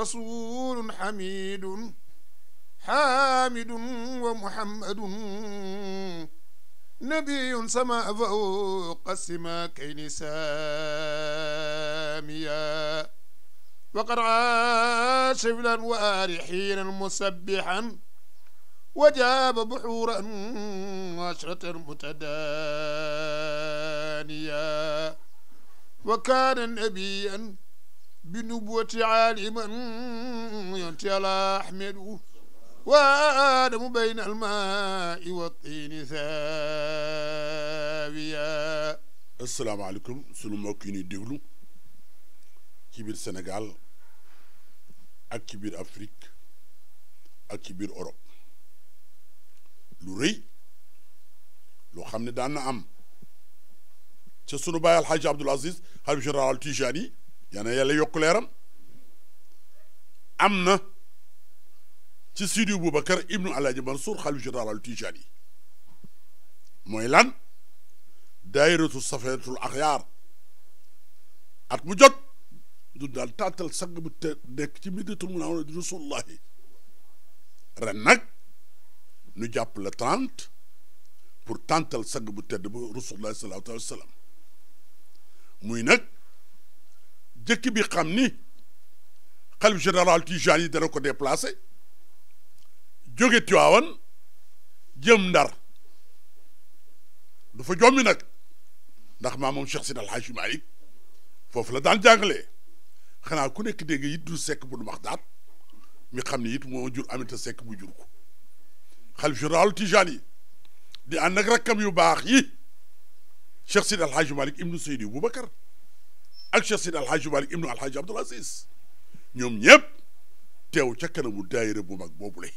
رسول حميد حامد ومحمد نبي سما فوق السماكين ساميا وقد عاش في الأنوار حينا مسبحا وجاب بحورا عشرة متدانيا وكان نبيا بنبوة عالما ينتهي على أحمد وآدم بين الماء والطين ثاويا. السلام عليكم sunu mbokk yi ñuy déglu ci biir Sénégal ak ci biir Afrique ak ci biir Europe lu rëy loo xam ne daan na am ca sunu baay Alxaaji Abdul Aziz xalifa général Tijani yal na yàlla yokk leeram am na ci Sidi Boubacar ibnu Alaaji Mansour xalifa général Tijani mooy lan daayiratu Safiinatul Axyaar at mu jot du daal tàntal sang bu te nekk ci Madinatul Munawwara di Rasulullahi ren nag nu jàpp le 30 pour tàntal sang bu tedd ba Rasulullahi sallallahu alayhi wa sallam muy nag jëkk bi xam ni xalif général Tijani yi dana ko déplacé jóge Tiwaawan jëm Ndar du fa jommi nag ndax maa moom Cheikh Sidi Alhaji Malick foofu la daan jàngalee xanaa ku nekk dégg it du sekk bu nu Maxtaat mi xam ne it moo jur Aminata Sekk bu jur ko xalif général Tijani yi di ànd ak rakkam yu baax yi Cheikh Sidi Alhaji Malick ibnu Seydi Boubacar ak Cheikh Sidi Alhaji Malick ibnu Alhaji Abdul Aziz ñoom ñëpp teew ca kanamu daayira bu mag boobule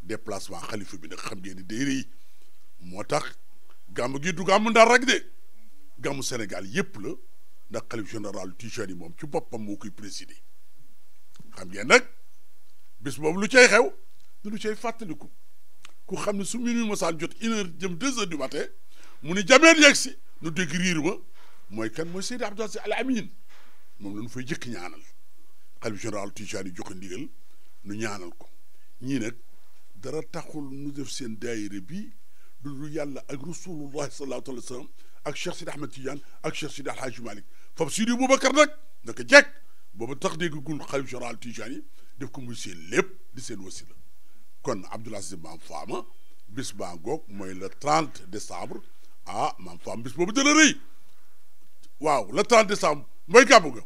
déplacement xalifa bi nag xam ngeen ni daayira yi moo tax gàmm gi du gàmm Ndar rek de gàmmu Sénégal yépp la ndax xalif général Tijani moom ci boppam moo koy présider xam ngeen nag bis boobu lu cay xew du lu cay fàttaliku ku xam ne su minuit mosaan jot 1h jëm 2h du matin mu ni jameen yegg si nu dégg riir ma mooy kan mooy Seydi Abdou Aziz Al Amin moom la ñu fay jëkk ñaanal xalif général Tijani joxe ndigal nu ñaanal ko ñii nag dara taxul nu def seen daayira bi du yàlla ak rasulullahi sallallahu alayhi wa sallam ak Cheikh Sidi Ahmed Tidiane ak Cheikh Sidi Alhaji Malick foofu Sidi Boubacar nag naka jekk booba tax dégg gul xalif général Tijani def ko muy seen lépp di seen wasila kon Abdoul Aziz Maam Faama bis baa ngoog mooy le 30 décembre ah Maam Faama bis boobu dana rëy waaw le 30 décembre mooy gàmmu ga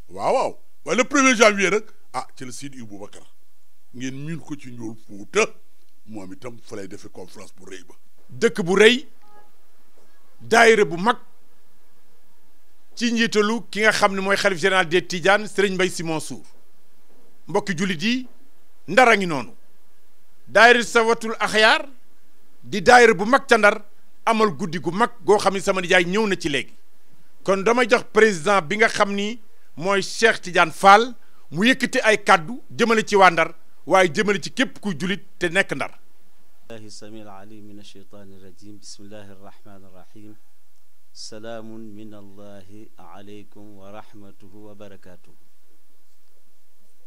waaw waaye le 1er janvier rek ah ci la Sidi Boubacar ngeen miin ko ci Njool Fuuta moom itam fa lay defee conférence bu rëy ba dëkk bu rëy daayira bu mag ci njiitalu ki nga xam ne mooy xalif général des Tidianes Serigne Mbaye Sy Mansour mbokki jullit yi Ndar a ngi noonu daayira Safiinatul Axyaar di daayira bu mag ca Ndar amal guddi gu mag goo xam ne sama nijaay ñëw na ci léegi kon damay jox président bi nga xam ni mooy Cheikh Tidiane Fall mu yëkkati ay kàddu jëmale ci waa Ndar waaye jëmale ci képp kuy jullit te nekk Ndar الله السميع العليم من الشيطان الرجيم بسم الله الرحمن الرحيم سلام من الله عليكم ورحمته وبركاته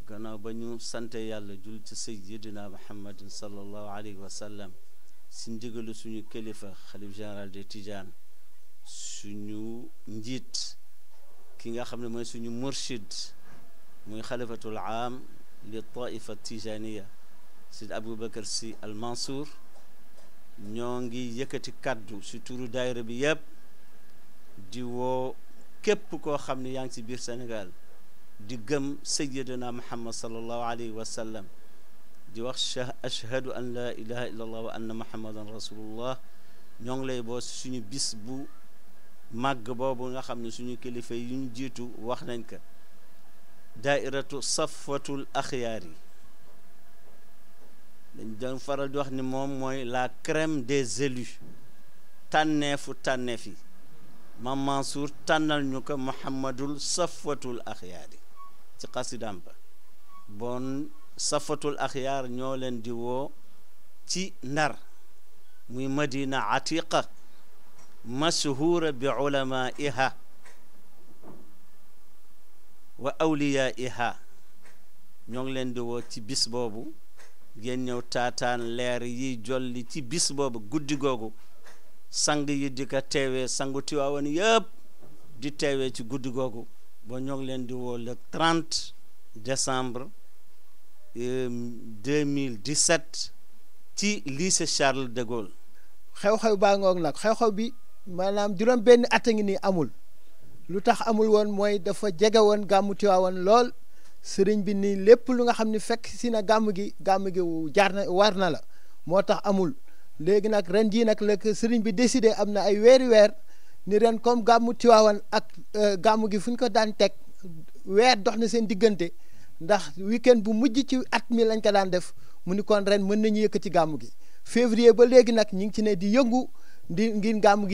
gannaaw ba ñu sant yàlla jul ci sayyidina Muhammadin sallallahu alayhi wa sallam si ndigalu suñu kilifa xalif général de Tidiane suñu njiit ki nga xam ne mooy suñu murshid muy xalifatul aam li taifa tijaniya Sidi Aboubacar Sy Al Mansour ñoo ngi yëkkati kaddu si turu daayira bi yëpp di woo képp koo xam ne yaa ngi ci biir Sénégal di gëm sayyidina Muhammad sallallahu alayhi wa sallam di wax ashhadu an la ilaha illa allah wa anna muhammadan rasulullah ñoo ngi lay boo suñu bis bu màgg boobu nga xam ne suñu kilifa yi ñu jiitu wax nañ ko daairatu Safiinatul Axyaar yi dañ doon faral di wax ni moom mooy la crème des élus tànneefu tànneef yi Maam Mansour tànnal ñu ko Muhammadul Safiinatul Axyaar yi ci xasidaam ba bon Safiinatul Axyaar ñoo leen di woo ci Ndar muy madina atiqa mashhuura bi ulamaiha wa awliyaiha ñoo ngi leen di woo ci bis boobu ngeen ñëw taataan leer yi jolli ci bis boobu guddi googu sang yi di ko teewee sangu Tiwaawan yëpp di teewee ci guddi googu ba ñoo ngi leen di woo le 30 décembre 2017 ci lycée Charles de Gaulle. xew-xew baa ngoog nag xew-xew bi maanaam juróom benn at a ngi nii amul lu tax amul woon mooy dafa jege woon gàmmu Tiwaawan lool sëriñ bi nii lépp lu nga xam ne fekk si na gàmm gi jaar na war na la moo tax amul léegi nag ren jii nag la sëriñ bi décidé am na ay weeri weer ni ren comme gàmmu Tiwaawan ak gàmm gi fu ñu ko daan teg weer dox na seen diggante ndax weekend bu mujj ci at mi lañ ko daan def mu ni kon ren mën nañu yëkkati gàmm gi février ba léegi nag ñu ngi ci ne di yëngu ngir gàmm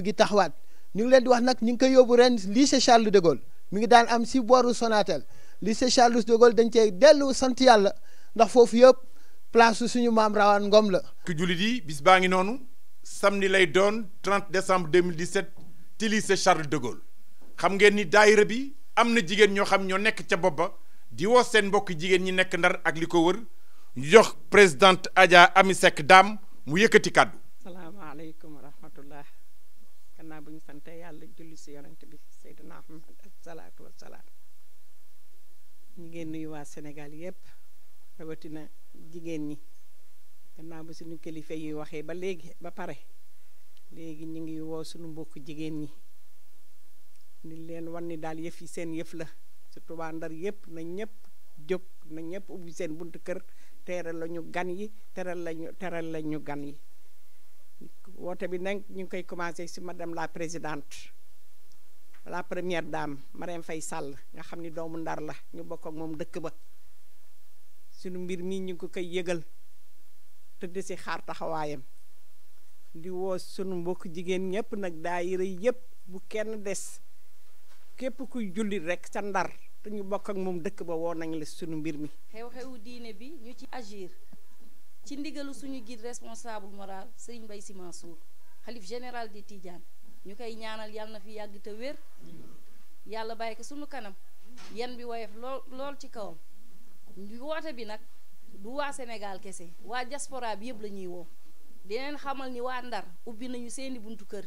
gi taxawaat ñu ngi leen di wax nag ñu ngi koy yóbbu ren lycée Charles de Gaulle mi ngi daan am si booru Sonatel lycée Charles de Gaulle dañ cee dellu sant yàlla ndax foofu yëpp place suñu maam Rawaan Ngom la. ki jullit yi bis baa ngi noonu samedi lay doon 30 décembre 2017 ci lycée Charles de Gaulle xam ngeen ni daayira bi am na jigéen ñoo xam ñoo nekk ca bopp ba di woo seen mbokk jigéen ñi nekk Ndar ak li ko wër ñu jox présidente Adja Ami Seck Dame mu yëkkati kàddu. salaamaaleykum wa rahmatullah gannaaw bu ñu sante yàlla julli si yonent bi Seydina Ahmad salaatu wa salaam ñu ngeen nuyu waa Sénégal yëpp rawatina jigéen ñi gannaaw bu suñu kilifa yi waxee ba léegi ba pare léegi ñu ngi woo suñu mbokk jigéen ñi ni leen wan ni daal yëf yi seen yëf la surtout waa Ndar yëpp na ñëpp jóg na ñëpp ubbi seen buntu kër teral lañu gan yi teral lañu gan yi woote bi nag ñu ngi koy commencé si madame la présidente la première dame Marème Faye Sall nga xam ni doomu Ndar la ñu bokk ak moom dëkk ba suñu mbir mii ñu ngi ko koy yëgal tëdd si xaar taxawaayam di woo sunu mbokk jigéen ñëpp nag daayira yëpp bu kenn des képp kuy jullit rek sa Ndar te ñu bokk ak moom dëkk ba woo nañ la sunu mbir mi. xew-xewu diine bi ñu ci agir ci ndigalu suñu guide responsable moral Serigne Mbaye Sy Mansour xalif général di Tidiane ñu koy ñaanal yàlla na fi yàgg te wér yàlla bàyyi ko sunu kanam yan bi woyof lool ci kawam woote bi nag du waa Sénégal kese waa diaspora bi yëpp la ñuy woo di leen xamal ni waa Ndar ubbi nañu seeni buntu kër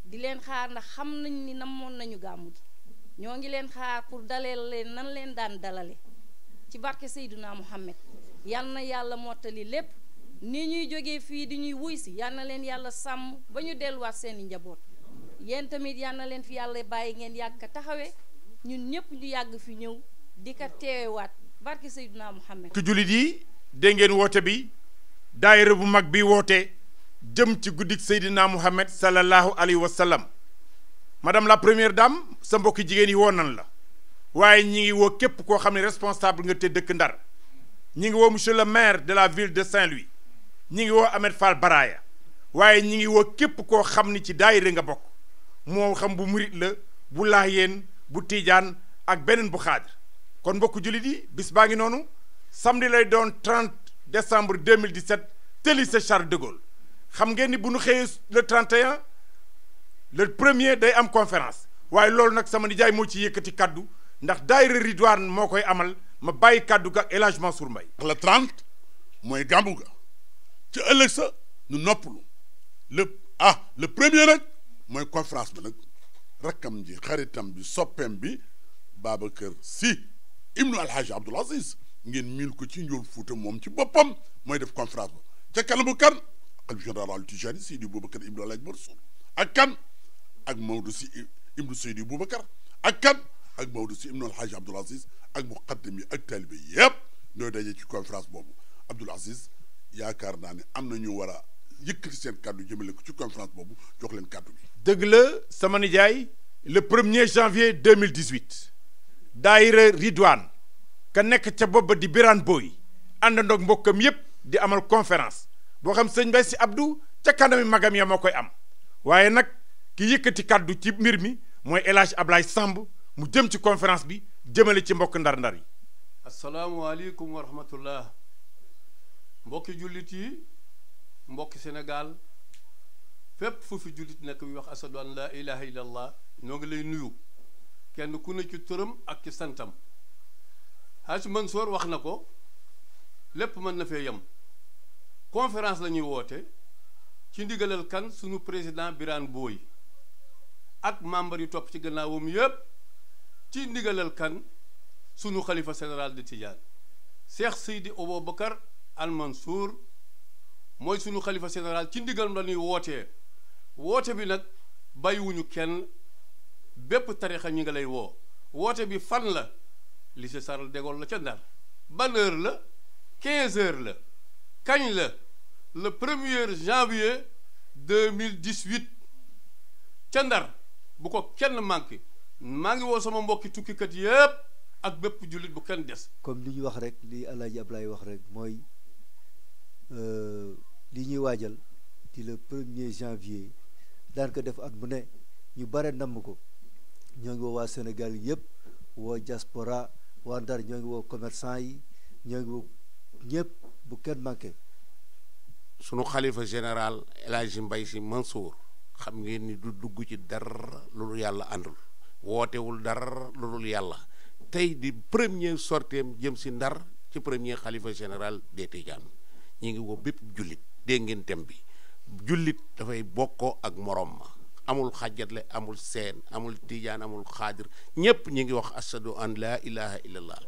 di leen xaar ndax xam nañ ni namoon nañu gàmmu gi ñoo ngi leen xaar pour daleel leen nan leen daan dalale ci barke Seydina Muhammad yal na yàlla mottali lépp ni ñuy jógee fii di ñuy wuy si yal na leen yàlla sàmm ba ñu delluwaat seeni njaboot yéen tamit yal na leen fi yàlla bàyyi ngeen yàgg ka taxawee ñun ñëpp ñu yàgg fi ñëw di ko teewaat barke Seydina Muhammad. ki jullit yi dégg ngeen woote bi daayira bu mag bi woote jëm ci guddik Seydina Muhammad sallallahu alayhi wa sallam madame la première dame sa mbokki jigéen yi woo nan la waaye ñi ngi woo képp koo xam ne responsable nga te dëkk Ndar ñi ngi woo monsieur le maire de la ville de Saint-Louis ñi ngi woo Ahmed Fall Baraya waaye ñi ngi woo képp koo xam ni ci daayira nga bokk moo xam bu murit la bu laayeen bu tiijaan ak beneen bu xaadir kon mbokku jullit yi bis baa ngi noonu samedi lay doon 30 décembre 2017 te lycée Charles de Gaulle xam ngeen ni bu nu xëyee le 31 le premier day am conférence waaye loolu nag sama nijaay moo ci yëkkati kaddu ndax daayira Ridwaan moo koy amal ma bàyyi kaddu ga El Hadj Mansour Mbaye le 30 mooy gàmmu ga ci ëllëg sa nu noppalu le premier nag mooy conférence bi nag rakkam ji xaritam bi soppeem bi Babacar Sy ibnu Alhaji Abdoul Aziz ngeen miin ko ci njool Fuuta moom ci boppam mooy def conférence ba ca kanamu kan xalif général Tijani Seydi Boubacar ibnu Alhaji Mansour ak kan ak Maodo Sy ibnu Seydi Boubacar ak kan ak Maodo Sy ibnu Alhaji Abdoul Aziz ak muqaddam yi ak taalibe yëpp ñooy daje ci conférence boobu Abdoul Aziz yaakaar naa ne am na ñu war a yëkkati seen kàddu jëmale ko ci conférence boobu jox leen kàddu bi. dëgg la sama nijaay le 1er janvier 2018 daayira Ridwaan ka nekk ca bopp ba di Birane Boy àndandoog mbokkam yépp di amal conférence boo xam sëñ Mbaye Sy Abdou ca kanami magam ya moo koy am waaye nag ki yëkkati kàddu ci mbir mi mooy El Hadj Ablaye Samb mu jëm ci conférence bi jëmale ci mbokk ndar-ndar yi. asalaamualeykum wa rahmatullah mbokki jullit yi mbokki Sénégal fépp fu fi jullit nekk wi wax asadu an laa ilaha illallah ñoo ngi lay nuyu kenn ku ne ci turam ak ci santam Hadj Mansour wax na ko lépp mën na fee yem conférence la ñuy woote ci ndigalal kan sunu président Birane Boye ak membre yi topp ci gannaawam yépp ci ndigalal kan sunu xalifa général de Tidiane Cheikh Seydi Aboubacar Al Mansour mooy sunu xalifa général ci ndigal la ñuy wootee woote bi nag bàyyiwuñu kenn bépp tarixa ñi nga lay woo woote bi fan la lycée Charles de Gaulle la ca Ndar ban heure la 15 heures la kañ la le 1er janvier 2018 ca Ndar bu ko kenn manqué maa ngi woo sama mbokki tukkikat yépp ak bépp jullit bu kenn des. comme li ñu wax rek li El Hadj Ablaye wax rek mooy li ñuy waajal di le 1er janvier daan ko def at mu ne ñu bare namm ko ñoo ngi woo waa Sénégal yëpp woo diaspora waa Ndar ñoo ngi woo commerçant yi ñoo ngi woo ñëpp bu kenn manqué. sunu xalifa général El Hadj Mbaye Sy Mansour xam ngeen ni du dugg ci dara loolu yàlla àndul wootewul dara loolu yàlla tey di premier sorteem jëm si Ndar ci premier xalifa général des Tidianes ñi ngi woo bépp jullit dégg ngeen tem bi jullit dafay bokkoo ak morom ma amul xàjjatle amul seen amul tijaan amul xaadir ñépp ñi ngi wax ashadu an laa ilaha illallah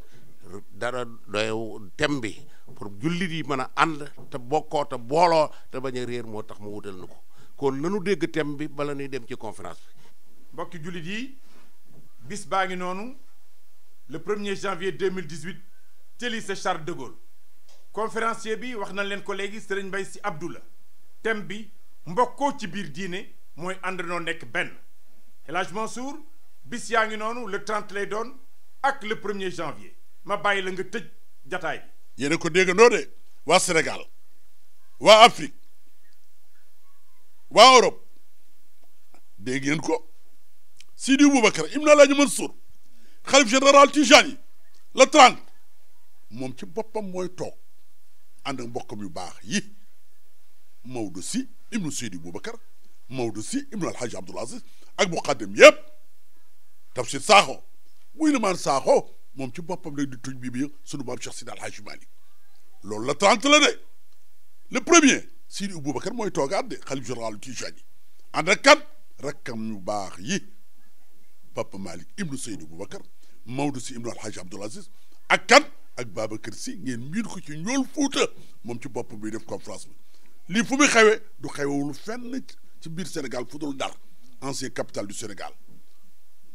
dara doy tem bi pour jullit yi mën a ànd te bokkoo te booloo te bañ a réer moo tax mu wutal na ko kon nanu dégg tem bi bala ñuy dem ci conférence bi. mbokki jullit yi bis baa ngi noonu le 1er janvier 2018 ci lycée Charles de Gaulle conférencier bi wax na leen ko léegi Serigne Mbaye Sy Abdou la thème bi mbokkoo ci biir diine mooy àndandoo nekk benn El Hadj Mansour bis yaa ngi noonu le 30 lay doon ak le 1er janvier ma bàyyi la nga tëj jataay bi. yéen a ko déggandoo de waa Sénégal waa Afrique waa Europe dégg ngeen ko Sidi Boubacar Ibn El Hadj Mansour xalif général Tijani yi le 30 moom ci boppam mooy toog ànd ak mbokkam yu baax yi Maodo Sy ibnu Sidi Boubacar Maodo Sy ibnu El Hadj Abdoul Aziz ak muqaddam yépp Tafsir Sakho buy limaan Sakho moom ci boppam rek di tuñ bi sunu maam Cheikh Sidi El Hadj Malick loolu la 30 la de le 1er Sidi Boubacar mooy toogaat de xalif général Tijani yi ànd ak kan rakkam yu baax yi Papa Malick ibnu Seydi Boubacar Maodo Sy ibnu El Hadj Abdoul Aziz ak kan ak Babacar Sy ngeen miin ko ci ñool Fuuta moom ci bopp bi def conférence bi lii fu muy xewee du xewewul fenn ci biir Sénégal fu dul Ndar ancien capitale du Sénégal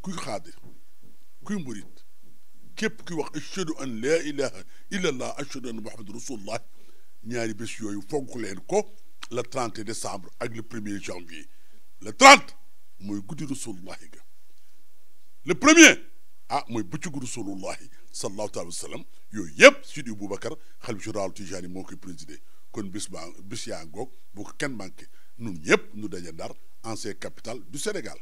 kuy xaadir kuy murit képp kuy wax ashhadu an laa ilaha illallah ashhadu anna muhammadu rasulullah ñaari bés yooyu fonk leen ko le 30 décembre ak le 1er janvier le 30 mooy guddi rasulullahi ga le 1er mooy bëccëgu rasulullahi sallallahu alayhi wa sallam yooyu yëpp Sidi Boubacar xalif général Tijani moo koy présidé kon bis yaa ngoog bu ko kenn manqué ñun ñëpp ñu daje Ndar ancienne capitale du Sénégal.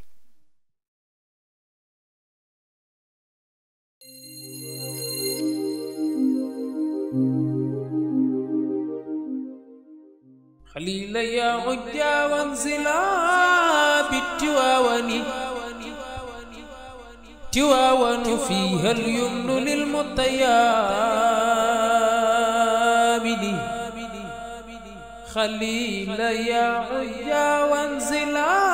خليل يا عجا وانزلا بالتواون تواون فيها اليمن للمطيابد خليل يا عجا وانزلا